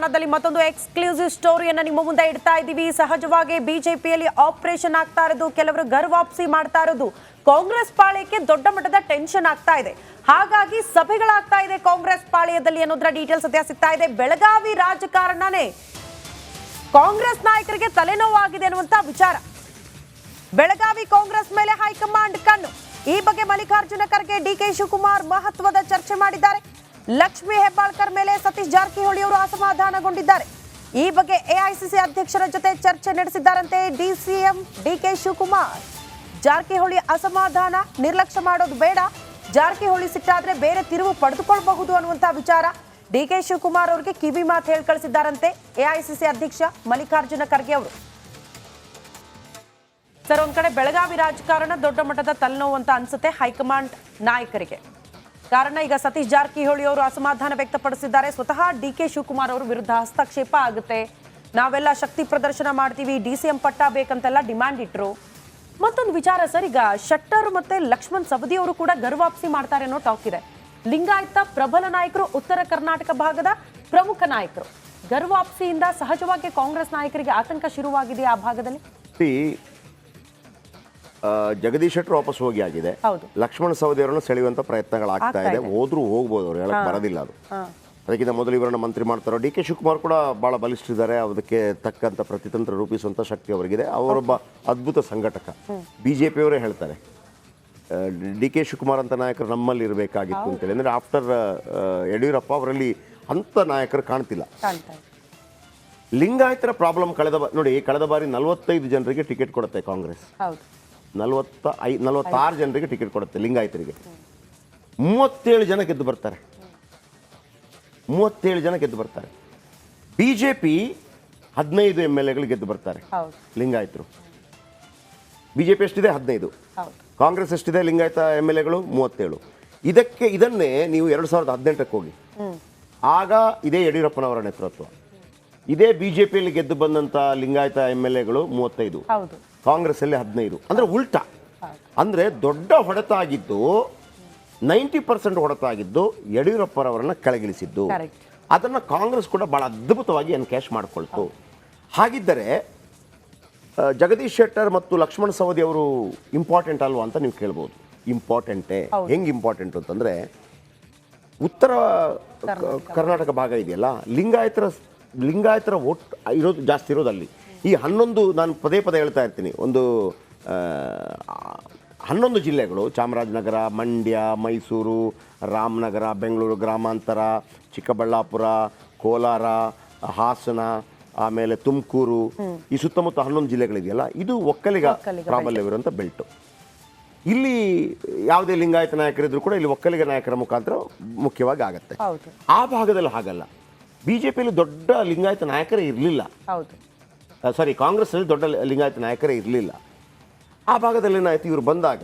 ಜಾಣದಲ್ಲಿ ಮತ್ತೊಂದು ಎಕ್ಸ್ಕ್ಲೂಸಿವ್ ಸ್ಟೋರಿಯನ್ನ ನಿಮ್ಮ ಮುಂದೆ ಇಡ್ತಾ ಇದ್ದೀವಿ. ಸಹಜವಾಗಿ ಬಿಜೆಪಿಯಲ್ಲಿ ಆಪರೇಷನ್ ಆಗ್ತಾ ಇರೋದು, ಕೆಲವರು ಗರ್ವಾಪ್ಸಿ ಮಾಡ್ತಾ ಇರೋದು ಕಾಂಗ್ರೆಸ್ ಪಾಳ್ಯಕ್ಕೆ ದೊಡ್ಡ ಮಟ್ಟದ ಟೆನ್ಷನ್ ಆಗ್ತಾ ಇದೆ. ಹಾಗಾಗಿ ಸಭೆಗಳಾಗ್ತಾ ಇದೆ ಕಾಂಗ್ರೆಸ್ ಪಾಳ್ಯದಲ್ಲಿ ಅನ್ನೋದರ ಡೀಟೇಲ್ಸ್ ಸದ್ಯ ಸಿಗ್ತಾ ಇದೆ. ಬೆಳಗಾವಿ ರಾಜಕಾರಣನೇ ಕಾಂಗ್ರೆಸ್ ನಾಯಕರಿಗೆ ತಲೆನೋವಾಗಿದೆ ಅನ್ನುವಂತ ವಿಚಾರ. ಬೆಳಗಾವಿ ಕಾಂಗ್ರೆಸ್ ಮೇಲೆ ಹೈಕಮಾಂಡ್ ಕಣ್ಣು. ಈ ಬಗ್ಗೆ ಮಲ್ಲಿಕಾರ್ಜುನ ಖರ್ಗೆ, ಡಿಕೆ ಶಿವಕುಮಾರ್ ಮಹತ್ವದ ಚರ್ಚೆ ಮಾಡಿದ್ದಾರೆ. ಲಕ್ಷ್ಮೀ ಹೆಬ್ಬಾಳ್ಕರ್ ಮೇಲೆ ಸತೀಶ್ ಜಾರಕಿಹೊಳಿ ಅವರು ಅಸಮಾಧಾನಗೊಂಡಿದ್ದಾರೆ. ಈ ಬಗ್ಗೆ ಎಐಸಿಸಿ ಅಧ್ಯಕ್ಷರ ಜೊತೆ ಚರ್ಚೆ ನಡೆಸಿದ್ದಾರಂತೆ ಡಿಸಿಎಂ ಡಿಕೆ ಶಿವಕುಮಾರ್. ಜಾರಕಿಹೊಳಿ ಅಸಮಾಧಾನ ನಿರ್ಲಕ್ಷ್ಯ ಮಾಡೋದು ಬೇಡ, ಜಾರಕಿಹೊಳಿ ಸಿಟ್ಟಾದ್ರೆ ಬೇರೆ ತಿರುವು ಪಡೆದುಕೊಳ್ಳಬಹುದು ಅನ್ನುವಂತಹ ವಿಚಾರ ಡಿಕೆ ಶಿವಕುಮಾರ್ ಅವರಿಗೆ ಕಿವಿ ಮಾತು ಹೇಳಿ ಕಳಿಸಿದ್ದಾರಂತೆ ಎಐಸಿಸಿ ಅಧ್ಯಕ್ಷ ಮಲ್ಲಿಕಾರ್ಜುನ ಖರ್ಗೆ ಅವರು. ಸರ್, ಒಂದ್ ಕಡೆ ಬೆಳಗಾವಿ ರಾಜಕಾರಣ ದೊಡ್ಡ ಮಟ್ಟದ ತಲೆನೋವು ಅಂತ ಅನ್ಸುತ್ತೆ ಹೈಕಮಾಂಡ್ ನಾಯಕರಿಗೆ. ಕಾರಣ ಈಗ ಸತೀಶ್ ಜಾರಕಿಹೊಳಿ ಅವರು ಅಸಮಾಧಾನ ವ್ಯಕ್ತಪಡಿಸಿದ್ದಾರೆ. ಸ್ವತಃ ಡಿಕೆ ಶಿವಕುಮಾರ್ ಅವರು ವಿರುದ್ಧ ಹಸ್ತಕ್ಷೇಪ ಆಗುತ್ತೆ, ನಾವೆಲ್ಲ ಶಕ್ತಿ ಪ್ರದರ್ಶನ ಮಾಡ್ತೀವಿ, ಡಿಸಿಎಂ ಪಟ್ಟ ಬೇಕಂತೆಲ್ಲ ಡಿಮ್ಯಾಂಡ್ ಇಟ್ರು. ಮತ್ತೊಂದು ವಿಚಾರ ಸರ್, ಈಗ ಶೆಟ್ಟರ್ ಮತ್ತೆ ಲಕ್ಷ್ಮಣ್ ಸವದಿ ಅವರು ಕೂಡ ಗರ್ವಾಪ್ಸಿ ಮಾಡ್ತಾರೆ ಅನ್ನೋ ಟಾಕ್ ಇದೆ. ಲಿಂಗಾಯತ ಪ್ರಬಲ ನಾಯಕರು, ಉತ್ತರ ಕರ್ನಾಟಕ ಭಾಗದ ಪ್ರಮುಖ ನಾಯಕರು. ಗರ್ವಾಪ್ಸಿಯಿಂದ ಸಹಜವಾಗಿ ಕಾಂಗ್ರೆಸ್ ನಾಯಕರಿಗೆ ಆತಂಕ ಶುರುವಾಗಿದೆ ಆ ಭಾಗದಲ್ಲಿ. ಜಗದೀಶ್ ಶೆಟ್ಟರ್ ವಾಪಸ್ ಹೋಗಿ ಆಗಿದೆ. ಲಕ್ಷ್ಮಣ ಸವದಿ ಅವರನ್ನು ಸೆಳೆಯುವಂತ ಪ್ರಯತ್ನಗಳಾಗ್ತಾ ಇದೆ. ಹೋದ್ರೂ ಹೋಗ್ಬೋದು, ಅವ್ರು ಹೇಳಕ್ ಬರೋದಿಲ್ಲ. ಅದು ಅದಕ್ಕಿಂತ ಮೊದಲು ಇವರನ್ನ ಮಂತ್ರಿ ಮಾಡ್ತಾರೋ. ಡಿ ಕೆ ಶಿವಕುಮಾರ್ ಕೂಡ ಬಹಳ ಬಲಿಷ್ಠರಿದ್ದಾರೆ, ಅದಕ್ಕೆ ತಕ್ಕಂತ ಪ್ರತಿತಂತ್ರ ರೂಪಿಸುವಂತ ಶಕ್ತಿ ಅವರಿಗಿದೆ. ಅವರೊಬ್ಬ ಅದ್ಭುತ ಸಂಘಟಕ. ಬಿಜೆಪಿಯವರೇ ಹೇಳ್ತಾರೆ ಡಿ ಕೆ ಶಿವಕುಮಾರ್ ಅಂತ ನಾಯಕರು ನಮ್ಮಲ್ಲಿ ಇರಬೇಕಾಗಿತ್ತು ಅಂತೇಳಿ. ಅಂದ್ರೆ ಆಫ್ಟರ್ ಯಡಿಯೂರಪ್ಪ ಅವರಲ್ಲಿ ಅಂತ ನಾಯಕರು ಕಾಣ್ತಿಲ್ಲ. ಲಿಂಗಾಯತರ ಪ್ರಾಬ್ಲಮ್ ಕಳೆದ ಬಾರಿ 45 ಜನರಿಗೆ ಟಿಕೆಟ್ ಕೊಡುತ್ತೆ ಕಾಂಗ್ರೆಸ್. 46 ಜನರಿಗೆ ಟಿಕೆಟ್ ಕೊಡುತ್ತೆ ಲಿಂಗಾಯತರಿಗೆ. 37 ಜನ ಗೆದ್ದು ಬರ್ತಾರೆ. 37 ಜನ ಗೆದ್ದು ಬರ್ತಾರೆ. ಬಿಜೆಪಿ 15 MLAಗಳು ಗೆದ್ದು ಬರ್ತಾರೆ ಲಿಂಗಾಯತರು. ಬಿಜೆಪಿ ಎಷ್ಟಿದೆ? 15. ಕಾಂಗ್ರೆಸ್ ಎಷ್ಟಿದೆ ಲಿಂಗಾಯತ MLAಗಳು? 37. ಇದನ್ನೇ ನೀವು 2018ಕ್ಕೆ ಹೋಗಿ, ಆಗ ಇದೇ ಯಡಿಯೂರಪ್ಪನವರ ನೇತೃತ್ವ, ಇದೇ ಬಿಜೆಪಿಯಲ್ಲಿ ಗೆದ್ದು ಬಂದಂತ ಲಿಂಗಾಯತ MLAಗಳು 35, ಕಾಂಗ್ರೆಸ್ ಅಲ್ಲಿ 15. ಅಂದ್ರೆ ಉಲ್ಟಾ. ಅಂದ್ರೆ ದೊಡ್ಡ ಹೊಡೆತ ಆಗಿದ್ದು 90% ಹೊಡೆತ ಆಗಿದ್ದು ಯಡಿಯೂರಪ್ಪರವರನ್ನ ಕೆಳಗಿಳಿಸಿದ್ದು. ಅದನ್ನ ಕಾಂಗ್ರೆಸ್ ಕೂಡ ಬಹಳ ಅದ್ಭುತವಾಗಿ ಎನ್ಕ್ಯಾಶ್ ಮಾಡಿಕೊಳ್ತು. ಹಾಗಿದ್ದರೆ ಜಗದೀಶ್ ಶೆಟ್ಟರ್ ಮತ್ತು ಲಕ್ಷ್ಮಣ ಸವದಿ ಅವರು ಇಂಪಾರ್ಟೆಂಟ್ ಅಲ್ವಾ ಅಂತ ನೀವು ಕೇಳ್ಬೋದು. ಇಂಪಾರ್ಟೆಂಟೇ. ಹೆಂಗೆ ಇಂಪಾರ್ಟೆಂಟ್ ಅಂತಂದ್ರೆ, ಉತ್ತರ ಕರ್ನಾಟಕ ಭಾಗ ಇದೆಯಲ್ಲ, ಲಿಂಗಾಯತರ ವೋಟ್ ಇರೋದು ಜಾಸ್ತಿ ಇರೋದು ಅಲ್ಲಿ. ಈ 11, ನಾನು ಪದೇ ಹೇಳ್ತಾ ಇರ್ತೀನಿ, 11 ಜಿಲ್ಲೆಗಳು, ಚಾಮರಾಜನಗರ, ಮಂಡ್ಯ, ಮೈಸೂರು, ರಾಮನಗರ, ಬೆಂಗಳೂರು ಗ್ರಾಮಾಂತರ, ಚಿಕ್ಕಬಳ್ಳಾಪುರ, ಕೋಲಾರ, ಹಾಸನ, ಆಮೇಲೆ ತುಮಕೂರು, ಈ ಸುತ್ತಮುತ್ತ 11 ಜಿಲ್ಲೆಗಳಿದೆಯಲ್ಲ, ಇದು ಒಕ್ಕಲಿಗ ಪ್ರಾಬಲ್ಯವಿರುವಂಥ ಬೆಲ್ಟು. ಇಲ್ಲಿ ಯಾವುದೇ ಲಿಂಗಾಯತ ನಾಯಕರಿದ್ರು ಕೂಡ ಇಲ್ಲಿ ಒಕ್ಕಲಿಗ ನಾಯಕರ ಮುಖಾಂತರ ಮುಖ್ಯವಾಗಿ ಆಗತ್ತೆ. ಆ ಭಾಗದಲ್ಲಿ ಹಾಗಲ್ಲ. ಬಿಜೆಪಿಯಲ್ಲಿ ದೊಡ್ಡ ಲಿಂಗಾಯತ ನಾಯಕರೇ ಇರಲಿಲ್ಲ. ಕಾಂಗ್ರೆಸ್ನಲ್ಲಿ ದೊಡ್ಡ ಲಿಂಗಾಯತ ನಾಯಕರೇ ಇರಲಿಲ್ಲ. ಆ ಭಾಗದಲ್ಲಿ ಏನಾಯ್ತು, ಇವರು ಬಂದಾಗ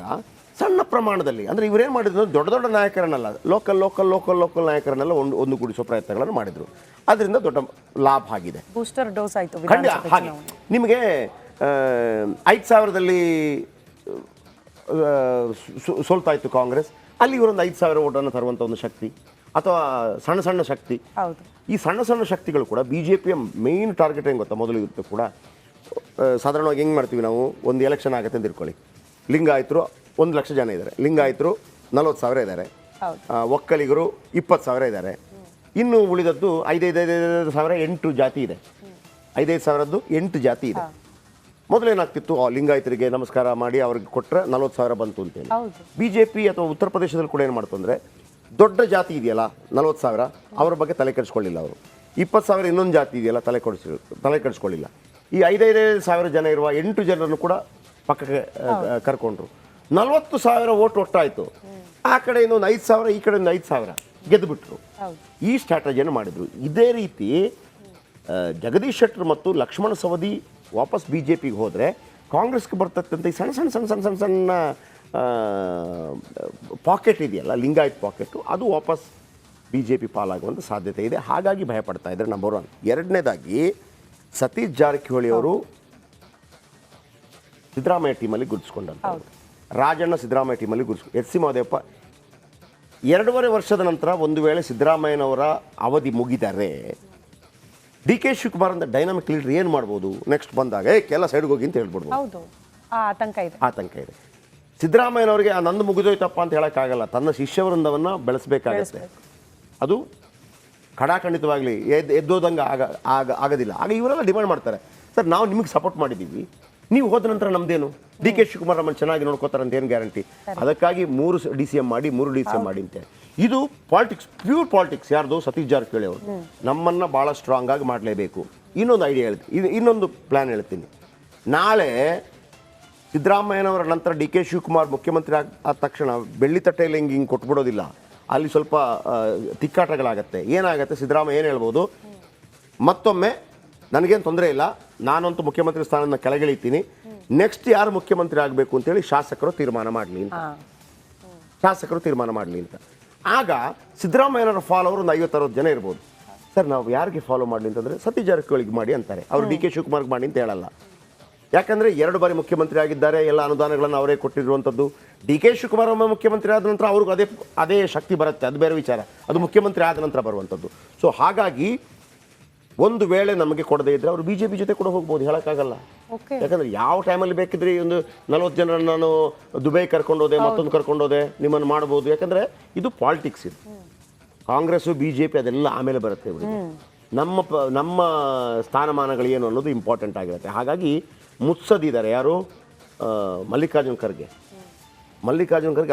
ಸಣ್ಣ ಪ್ರಮಾಣದಲ್ಲಿ, ಅಂದರೆ ಇವರೇನು ಮಾಡಿದ್ರು, ದೊಡ್ಡ ನಾಯಕರನ್ನೆಲ್ಲ ಲೋಕಲ್ ನಾಯಕರನ್ನೆಲ್ಲ ಒಂದುಗೂಡಿಸೋ ಪ್ರಯತ್ನಗಳನ್ನು ಮಾಡಿದರು. ಅದರಿಂದ ದೊಡ್ಡ ಲಾಭ ಆಗಿದೆ. ಬೂಸ್ಟರ್ ಡೋಸ್ ಆಯಿತು. ಹಾಗೆ ನಿಮಗೆ 5,000ದಲ್ಲಿ ಸೋಲ್ತಾ ಇತ್ತು ಕಾಂಗ್ರೆಸ್, ಅಲ್ಲಿ ಇವರೊಂದು 5,000 ಓಟನ್ನು ತರುವಂಥ ಒಂದು ಶಕ್ತಿ, ಅಥವಾ ಸಣ್ಣ ಶಕ್ತಿ. ಈ ಸಣ್ಣ ಶಕ್ತಿಗಳು ಕೂಡ ಬಿಜೆಪಿಯ ಮೇನ್ ಟಾರ್ಗೆಟ್ ಏನು ಗೊತ್ತಾ, ಮೊದಲು ಇರುತ್ತೆ ಕೂಡ. ಸಾಧಾರಣವಾಗಿ ಹೆಂಗೆ ಮಾಡ್ತೀವಿ ನಾವು, ಒಂದು ಎಲೆಕ್ಷನ್ ಆಗುತ್ತೆ ಅಂತ ಇಟ್ಕೊಳ್ಳಿ, ಲಿಂಗಾಯತರು 1 ಲಕ್ಷ ಜನ ಇದ್ದಾರೆ, ಲಿಂಗಾಯತರು 40,000 ಇದ್ದಾರೆ, ಒಕ್ಕಲಿಗರು 20,000 ಇದ್ದಾರೆ, ಇನ್ನು ಉಳಿದದ್ದು 5,000 ಜಾತಿ ಇದೆ. 5,000 8 ಜಾತಿ ಇದೆ. ಮೊದಲೇನಾಗ್ತಿತ್ತು, ಲಿಂಗಾಯತರಿಗೆ ನಮಸ್ಕಾರ ಮಾಡಿ ಅವ್ರಿಗೆ ಕೊಟ್ಟರೆ 40,000 ಬಂತು ಅಂತೇಳಿ. ಬಿಜೆಪಿ ಅಥವಾ ಉತ್ತರ ಪ್ರದೇಶದಲ್ಲಿ ಕೂಡ ಏನು ಮಾಡ್ತು ಅಂದರೆ, ದೊಡ್ಡ ಜಾತಿ ಇದೆಯಲ್ಲ 40,000, ಅವರ ಬಗ್ಗೆ ತಲೆ ಕೆಡಿಸ್ಕೊಳ್ಳಿಲ್ಲ. ಅವರು 20,000 ಇನ್ನೊಂದು ಜಾತಿ ಇದೆಯಲ್ಲ ತಲೆ ಕೆಡಿಸ್ಕೊಳ್ಳಿಲ್ಲ. ಈ 5,000 ಜನ ಇರುವ 8 ಜನರನ್ನು ಕೂಡ ಪಕ್ಕಕ್ಕೆ ಕರ್ಕೊಂಡ್ರು. 40,000 ಓಟ್ ಒಟ್ಟಾಯಿತು. ಆ ಕಡೆ ಇನ್ನೊಂದು 5,000, ಈ ಕಡೆ ಒಂದು 5,000 ಗೆದ್ದುಬಿಟ್ರು. ಈ ಸ್ಟ್ರಾಟಜಿಯನ್ನು ಮಾಡಿದ್ರು. ಇದೇ ರೀತಿ ಜಗದೀಶ್ ಶೆಟ್ಟರ್ ಮತ್ತು ಲಕ್ಷ್ಮಣ ಸವದಿ ವಾಪಸ್ ಬಿಜೆಪಿಗೆ ಹೋದರೆ ಕಾಂಗ್ರೆಸ್ಗೆ ಬರ್ತಕ್ಕಂಥ ಈ ಸಣ್ಣ ಪಾಕೆಟ್ ಇದೆಯಲ್ಲ, ಲಿಂಗಾಯತ್ ಪಾಕೆಟು, ಅದು ವಾಪಸ್ ಬಿಜೆಪಿ ಪಾಲಾಗುವಂಥ ಸಾಧ್ಯತೆ ಇದೆ. ಹಾಗಾಗಿ ಭಯಪಡ್ತಾ ಇದ್ದಾರೆ, ನಂಬರ್ 1. ಎರಡನೇದಾಗಿ ಸತೀಶ್ ಜಾರಕಿಹೊಳಿ ಅವರು ಸಿದ್ದರಾಮಯ್ಯ ಟೀಮಲ್ಲಿ ಗುರುತಿಸ್ಕೊಂಡಂತ, ರಾಜಣ್ಣ ಸಿದ್ದರಾಮಯ್ಯ ಟೀಮಲ್ಲಿ ಎಚ್ ಸಿ ಮಹದೇವಪ್ಪ 2.5 ವರ್ಷದ ನಂತರ ಒಂದು ವೇಳೆ ಸಿದ್ದರಾಮಯ್ಯನವರ ಅವಧಿ ಮುಗಿದರೆ ಡಿ ಕೆ ಶಿವಕುಮಾರ್ ಅಂತ ಡೈನಾಮಿಕ್ ಲೀಡರ್ ಏನು ಮಾಡ್ಬೋದು ನೆಕ್ಸ್ಟ್ ಬಂದಾಗ ಎಲ್ಲ ಸೈಡ್ಗೆ ಹೋಗಿ ಅಂತ ಹೇಳ್ಬಿಡ್ಬೋದು. ಹೌದು, ಆ ಆತಂಕ ಇದೆ. ಸಿದ್ದರಾಮಯ್ಯನವರಿಗೆ ನಂದು ಮುಗಿದೋಯ್ತಪ್ಪ ಅಂತ ಹೇಳೋಕ್ಕಾಗಲ್ಲ. ತನ್ನ ಶಿಷ್ಯವೃಂದವನ್ನು ಬೆಳೆಸಬೇಕಾಗತ್ತೆ. ಅದು ಖಡಾಖಂಡಿತವಾಗಲಿ ಎದ್ದೋದಂಗೆ ಆಗೋದಿಲ್ಲ. ಆಗ ಇವರೆಲ್ಲ ಡಿಮಾಂಡ್ ಮಾಡ್ತಾರೆ, ಸರ್ ನಾವು ನಿಮಗೆ ಸಪೋರ್ಟ್ ಮಾಡಿದ್ದೀವಿ, ನೀವು ಹೋದ ನಂತರ ನಮ್ದೇನು, ಡಿ ಕೆ ಶಿವಕುಮಾರ್ ನಮ್ಮನ್ನು ಚೆನ್ನಾಗಿ ನೋಡ್ಕೋತಾರೆ ಅಂತ ಏನು ಗ್ಯಾರಂಟಿ? ಅದಕ್ಕಾಗಿ 3 DCM ಮಾಡಿ 3 DCM ಮಾಡಿ ಅಂತೇಳಿ. ಇದು ಪಾಲಿಟಿಕ್ಸ್, ಪ್ಯೂರ್ ಪಾಲಿಟಿಕ್ಸ್. ಯಾರ್ದು? ಸತೀಶ್ ಜಾರಕಿಹೊಳಿ ಅವರು. ನಮ್ಮನ್ನು ಭಾಳ ಸ್ಟ್ರಾಂಗ್ ಆಗಿ ಮಾಡಲೇಬೇಕು. ಇನ್ನೊಂದು ಐಡಿಯಾ ಹೇಳ್ತೀನಿ, ಇನ್ನೊಂದು ಪ್ಲ್ಯಾನ್ ಹೇಳ್ತೀನಿ. ನಾಳೆ ಸಿದ್ದರಾಮಯ್ಯನವರ ನಂತರ ಡಿ ಕೆ ಶಿವಕುಮಾರ್ ಮುಖ್ಯಮಂತ್ರಿ ಆದ ತಕ್ಷಣ ಬೆಳ್ಳಿ ತಟ್ಟೆಯಲ್ಲಿ ಹಿಂಗೆ ಕೊಟ್ಬಿಡೋದಿಲ್ಲ. ಅಲ್ಲಿ ಸ್ವಲ್ಪ ತಿಕ್ಕಾಟಗಳಾಗತ್ತೆ. ಏನಾಗುತ್ತೆ, ಸಿದ್ದರಾಮಯ್ಯ ಏನು ಹೇಳ್ಬೋದು, ಮತ್ತೊಮ್ಮೆ ನನಗೇನು ತೊಂದರೆ ಇಲ್ಲ, ನಾನಂತೂ ಮುಖ್ಯಮಂತ್ರಿ ಸ್ಥಾನದಿಂದ ಕೆಳಗಿಳಿತೀನಿ, ನೆಕ್ಸ್ಟ್ ಯಾರು ಮುಖ್ಯಮಂತ್ರಿ ಆಗಬೇಕು ಅಂತೇಳಿ ಶಾಸಕರು ತೀರ್ಮಾನ ಮಾಡಲಿ ಅಂತ. ಆಗ ಸಿದ್ದರಾಮಯ್ಯನವರ ಫಾಲೋವರು ಒಂದು 50-60 ಜನ ಇರ್ಬೋದು. ಸರ್ ನಾವು ಯಾರಿಗೆ ಫಾಲೋ ಮಾಡಲಿ ಅಂತಂದರೆ ಸತೀಶ್ ಜಾರಕಿಹೊಳಿಗೆ ಮಾಡಿ ಅಂತಾರೆ. ಅವರು ಡಿ ಕೆ ಶಿವಕುಮಾರ್ಗೆ ಮಾಡಿ ಅಂತ ಹೇಳಲ್ಲ. ಯಾಕಂದರೆ 2 ಬಾರಿ ಮುಖ್ಯಮಂತ್ರಿ ಆಗಿದ್ದಾರೆ, ಎಲ್ಲ ಅನುದಾನಗಳನ್ನು ಅವರೇ ಕೊಟ್ಟಿರುವಂಥದ್ದು. ಡಿ ಕೆ ಶಿವಕುಮಾರ್ ಒಮ್ಮೆ ಮುಖ್ಯಮಂತ್ರಿ ಆದ ನಂತರ ಅವ್ರಿಗೆ ಅದೇ ಶಕ್ತಿ ಬರುತ್ತೆ, ಅದು ಬೇರೆ ವಿಚಾರ. ಅದು ಮುಖ್ಯಮಂತ್ರಿ ಆದ ನಂತರ ಬರುವಂಥದ್ದು. ಸೊ ಹಾಗಾಗಿ ಒಂದು ವೇಳೆ ನಮಗೆ ಕೊಡದೇ ಇದ್ದರೆ ಅವರು BJP ಜೊತೆ ಕೂಡ ಹೋಗ್ಬೋದು, ಹೇಳೋಕ್ಕಾಗಲ್ಲ. ಯಾಕಂದರೆ ಯಾವ ಟೈಮಲ್ಲಿ ಬೇಕಿದ್ರೆ ಒಂದು 40 ಜನರನ್ನು ನಾನು ದುಬೈ ಕರ್ಕೊಂಡೋದೆ, ಮತ್ತೊಂದು ಕರ್ಕೊಂಡೋದೆ, ನಿಮ್ಮನ್ನು ಮಾಡ್ಬೋದು. ಯಾಕಂದರೆ ಇದು ಪಾಲಿಟಿಕ್ಸ್. ಇದು ಕಾಂಗ್ರೆಸ್ಸು BJP ಅದೆಲ್ಲ ಆಮೇಲೆ ಬರುತ್ತೆ. ನಮ್ಮ ಸ್ಥಾನಮಾನಗಳು ಏನು ಅನ್ನೋದು ಇಂಪಾರ್ಟೆಂಟ್ ಆಗಿರುತ್ತೆ. ಹಾಗಾಗಿ ಮುತ್ಸದಿದ್ದಾರೆ ಯಾರು, ಮಲ್ಲಿಕಾರ್ಜುನ್ ಖರ್ಗೆ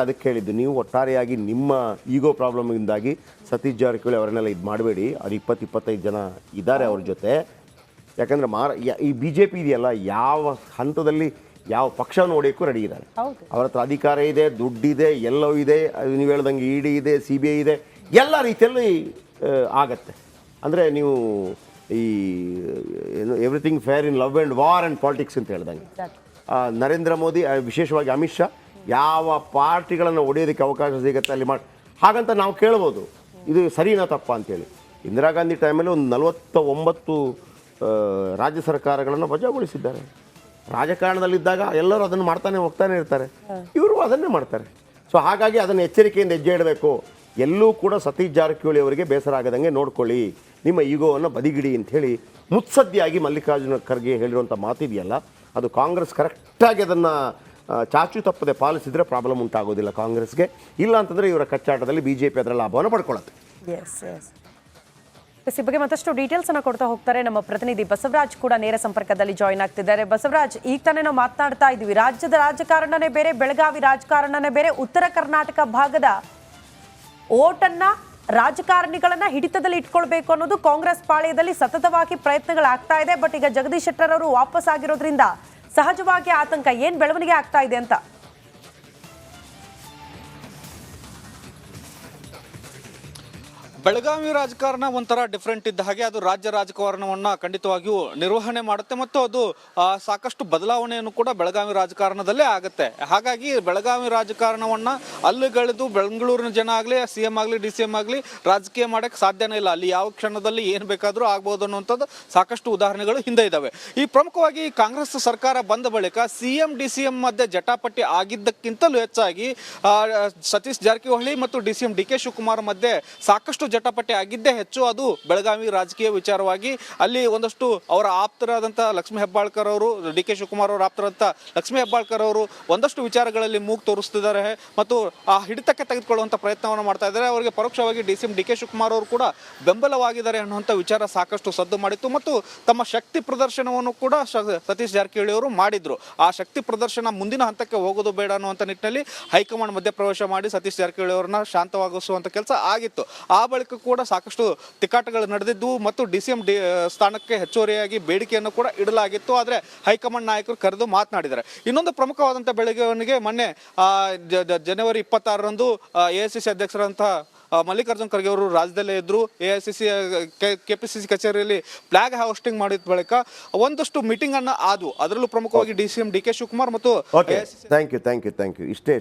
ಅದಕ್ಕೆ ಹೇಳಿದ್ದು, ನೀವು ಒಟ್ಟಾರೆಯಾಗಿ ನಿಮ್ಮ ಈಗೋ ಪ್ರಾಬ್ಲಮಿಂದಾಗಿ ಸತೀಶ್ ಜಾರಕಿಹೊಳಿ ಅವರನ್ನೆಲ್ಲ ಇದು ಮಾಡಬೇಡಿ. ಅದು 20-25 ಜನ ಇದ್ದಾರೆ ಅವ್ರ ಜೊತೆ. ಯಾಕಂದರೆ ಈ BJP ಇದೆಯಲ್ಲ, ಯಾವ ಹಂತದಲ್ಲಿ ಯಾವ ಪಕ್ಷ ನೋಡೋಕ್ಕೂ ರೆಡಿ ಇದ್ದಾರೆ. ಅವ್ರ ಹತ್ರ ಅಧಿಕಾರ ಇದೆ, ದುಡ್ಡಿದೆ, ಎಲ್ಲವೂ ಇದೆ. ನೀವು ಹೇಳ್ದಂಗೆ ED ಇದೆ, CBI ಇದೆ, ಎಲ್ಲ ರೀತಿಯಲ್ಲಿ ಆಗತ್ತೆ. ಅಂದರೆ ನೀವು ಈ everything fair in love and war and politics ಅಂತ ಹೇಳ್ದಂಗೆ ನರೇಂದ್ರ ಮೋದಿ, ವಿಶೇಷವಾಗಿ ಅಮಿತ್ ಶಾ, ಯಾವ ಪಾರ್ಟಿಗಳನ್ನು ಒಡೆಯೋದಕ್ಕೆ ಅವಕಾಶ ಸಿಗುತ್ತೆ ಅಲ್ಲಿ ಮಾಡಿ. ಹಾಗಂತ ನಾವು ಕೇಳ್ಬೋದು, ಇದು ಸರಿನಾ ತಪ್ಪಾ ಅಂತೇಳಿ. ಇಂದಿರಾ ಗಾಂಧಿ ಟೈಮಲ್ಲಿ ಒಂದು 49 ರಾಜ್ಯ ಸರ್ಕಾರಗಳನ್ನು ವಜಾಗೊಳಿಸಿದ್ದಾರೆ. ರಾಜಕಾರಣದಲ್ಲಿದ್ದಾಗ ಎಲ್ಲರೂ ಅದನ್ನು ಮಾಡ್ತಾನೆ ಹೋಗ್ತಾನೆ ಇರ್ತಾರೆ, ಇವರು ಅದನ್ನೇ ಮಾಡ್ತಾರೆ. ಸೊ ಹಾಗಾಗಿ ಅದನ್ನು ಎಚ್ಚರಿಕೆಯಿಂದ ಹೆಜ್ಜೆ ಇಡಬೇಕು. ಎಲ್ಲೂ ಕೂಡ ಸತೀಶ್ ಜಾರಕಿಹೊಳಿ ಅವರಿಗೆ ಬೇಸರ ಆಗದಂಗೆ ನೋಡ್ಕೊಳ್ಳಿ, ನಿಮ್ಮ ಈಗೋವನ್ನು ಬದಿಗಿಡಿ ಅಂಥೇಳಿ ಮುತ್ಸದ್ದಿಯಾಗಿ ಮಲ್ಲಿಕಾರ್ಜುನ ಖರ್ಗೆ ಹೇಳಿರುವಂಥ ಮಾತಿದೆಯಲ್ಲ, ಅದು ಕಾಂಗ್ರೆಸ್ ಕರೆಕ್ಟಾಗಿ ಅದನ್ನು ಚಾಚು ತಪ್ಪದೆ ಪಾಲಿಸಿದರೆ ಪ್ರಾಬ್ಲಮ್ ಉಂಟಾಗೋದಿಲ್ಲ ಕಾಂಗ್ರೆಸ್ಗೆ. ಇಲ್ಲ ಅಂತಂದರೆ ಇವರ ಕಚ್ಚಾಟದಲ್ಲಿ BJP ಅದರ ಲಾಭವನ್ನು ಪಡ್ಕೊಳ್ಳುತ್ತೆ. ಈ ಬಗ್ಗೆ ಮತ್ತಷ್ಟು ಡೀಟೇಲ್ಸ್ ಅನ್ನು ಕೊಡ್ತಾ ಹೋಗ್ತಾರೆ ನಮ್ಮ ಪ್ರತಿನಿಧಿ ಬಸವರಾಜ್ ಕೂಡ ನೇರ ಸಂಪರ್ಕದಲ್ಲಿ ಜಾಯಿನ್ ಆಗ್ತಿದ್ದಾರೆ. ಬಸವರಾಜ್, ಈಗ ತಾನೇ ನಾವು ಮಾತನಾಡ್ತಾ ಇದ್ದೀವಿ, ರಾಜ್ಯದ ರಾಜಕಾರಣನೇ ಬೇರೆ, ಬೆಳಗಾವಿ ರಾಜಕಾರಣನೇ ಬೇರೆ. ಉತ್ತರ ಕರ್ನಾಟಕ ಭಾಗದ ಓಟನ್ನ, ರಾಜಕಾರಣಿಗಳನ್ನ ಹಿಡಿತದಲ್ಲಿ ಇಟ್ಕೊಳ್ಬೇಕು ಅನ್ನೋದು ಕಾಂಗ್ರೆಸ್ ಪಾಳ್ಯದಲ್ಲಿ ಸತತವಾಗಿ ಪ್ರಯತ್ನಗಳಾಗ್ತಾ ಇದೆ. ಬಟ್ ಈಗ ಜಗದೀಶ್ ಶೆಟ್ಟರ್ ಅವರು ವಾಪಸ್ ಆಗಿರೋದ್ರಿಂದ ಸಹಜವಾಗಿ ಆತಂಕ. ಏನ್ ಬೆಳವಣಿಗೆ ಆಗ್ತಾ ಇದೆ ಅಂತ? ಬೆಳಗಾವಿ ರಾಜಕಾರಣ ಒಂಥರ ಡಿಫ್ರೆಂಟ್ ಇದ್ದ ಹಾಗೆ ಅದು ರಾಜ್ಯ ರಾಜಕಾರಣವನ್ನ ಖಂಡಿತವಾಗಿಯೂ ನಿರ್ವಹಣೆ ಮಾಡುತ್ತೆ ಮತ್ತು ಅದು ಸಾಕಷ್ಟು ಬದಲಾವಣೆಯನ್ನು ಕೂಡ ಬೆಳಗಾವಿ ರಾಜಕಾರಣದಲ್ಲೇ ಆಗುತ್ತೆ. ಹಾಗಾಗಿ ಬೆಳಗಾವಿ ರಾಜಕಾರಣವನ್ನ ಅಲ್ಲಿಗೆಳೆದು ಬೆಂಗಳೂರಿನ ಜನ ಆಗಲಿ, CM ಆಗಲಿ, DCM ಆಗಲಿ ರಾಜಕೀಯ ಮಾಡಕ್ಕೆ ಸಾಧ್ಯನೇ ಇಲ್ಲ. ಅಲ್ಲಿ ಯಾವ ಕ್ಷಣದಲ್ಲಿ ಏನು ಬೇಕಾದರೂ ಆಗ್ಬೋದು ಅನ್ನುವಂಥದ್ದು ಸಾಕಷ್ಟು ಉದಾಹರಣೆಗಳು ಹಿಂದೆ ಇದ್ದಾವೆ. ಈ ಪ್ರಮುಖವಾಗಿ ಕಾಂಗ್ರೆಸ್ ಸರ್ಕಾರ ಬಂದ ಬಳಿಕ CM DCM ಮಧ್ಯೆ ಜಟಾಪಟಿ ಆಗಿದ್ದಕ್ಕಿಂತಲೂ ಹೆಚ್ಚಾಗಿ ಸತೀಶ್ ಜಾರಕಿಹೊಳಿ ಮತ್ತು DCM DK ಶಿವಕುಮಾರ್ ಮಧ್ಯೆ ಸಾಕಷ್ಟು ಜಟಾಪಟಿ ಆಗಿದ್ದೇ ಹೆಚ್ಚು. ಅದು ಬೆಳಗಾವಿ ರಾಜಕೀಯ ವಿಚಾರವಾಗಿ ಅಲ್ಲಿ ಒಂದಷ್ಟು ಅವರ ಆಪ್ತರಾದಂಥ ಲಕ್ಷ್ಮೀ ಹೆಬ್ಬಾಳ್ಕರ್ ಅವರು, DK ಶಿವಕುಮಾರ್ ಅವರ ಆಪ್ತರಾದಂಥ ಲಕ್ಷ್ಮೀ ಹೆಬ್ಬಾಳ್ಕರ್ ಅವರು ಒಂದಷ್ಟು ವಿಚಾರಗಳಲ್ಲಿ ಮೂಗು ತೋರಿಸ್ತಿದ್ದಾರೆ ಮತ್ತು ಆ ಹಿಡಿತಕ್ಕೆ ತೆಗೆದುಕೊಳ್ಳುವಂಥ ಪ್ರಯತ್ನವನ್ನು ಮಾಡ್ತಾ ಇದ್ದಾರೆ. ಅವರಿಗೆ ಪರೋಕ್ಷವಾಗಿ DCM DK ಶಿವಕುಮಾರ್ ಅವರು ಕೂಡ ಬೆಂಬಲವಾಗಿದ್ದಾರೆ ಅನ್ನುವಂಥ ವಿಚಾರ ಸಾಕಷ್ಟು ಸದ್ದು ಮಾಡಿತ್ತು ಮತ್ತು ತಮ್ಮ ಶಕ್ತಿ ಪ್ರದರ್ಶನವನ್ನು ಕೂಡ ಸತೀಶ್ ಜಾರಕಿಹೊಳಿ ಅವರು ಮಾಡಿದ್ರು. ಆ ಶಕ್ತಿ ಪ್ರದರ್ಶನ ಮುಂದಿನ ಹಂತಕ್ಕೆ ಹೋಗೋದು ಬೇಡ ಅನ್ನುವಂಥ ನಿಟ್ಟಿನಲ್ಲಿ ಹೈಕಮಾಂಡ್ ಮಧ್ಯಪ್ರವೇಶ ಮಾಡಿ ಸತೀಶ್ ಜಾರಕಿಹೊಳಿ ಅವರನ್ನ ಶಾಂತವಾಗಿಸುವಂಥ ಕೆಲಸ ಆಗಿತ್ತು. ಆ ಬಳಿಕ ಕೂಡ ಸಾಕಷ್ಟು ತಿಕ್ಕಾಟಗಳು ನಡೆದಿದ್ದು ಮತ್ತು DCM ಸ್ಥಾನಕ್ಕೆ ಹೆಚ್ಚುವರಿಯಾಗಿ ಬೇಡಿಕೆಯನ್ನು ಕೂಡ ಇಡಲಾಗಿತ್ತು. ಆದರೆ ಹೈಕಮಾಂಡ್ ನಾಯಕರು ಕರೆದು ಮಾತನಾಡಿದ್ದಾರೆ. ಇನ್ನೊಂದು ಪ್ರಮುಖವಾದಂಥ ಬೆಳವಣಿಗೆ, ಮೊನ್ನೆ ಜನವರಿ 26ರಂದು AICC ಅಧ್ಯಕ್ಷರಂತಹ ಮಲ್ಲಿಕಾರ್ಜುನ್ ಖರ್ಗೆ ಅವರು ರಾಜ್ಯದಲ್ಲೇ ಇದ್ರು. AICC KPCC ಕಚೇರಿಯಲ್ಲಿ ಫ್ಲಾಗ್ ಹಾಸ್ಟಿಂಗ್ ಮಾಡಿದ ಬಳಿಕ ಒಂದಷ್ಟು ಮೀಟಿಂಗ್ ಅನ್ನ ಆದವು. ಅದರಲ್ಲೂ ಪ್ರಮುಖವಾಗಿ DCM DK ಶಿವಕುಮಾರ್ ಮತ್ತು ಥ್ಯಾಂಕ್ ಯು ಇಷ್ಟೇ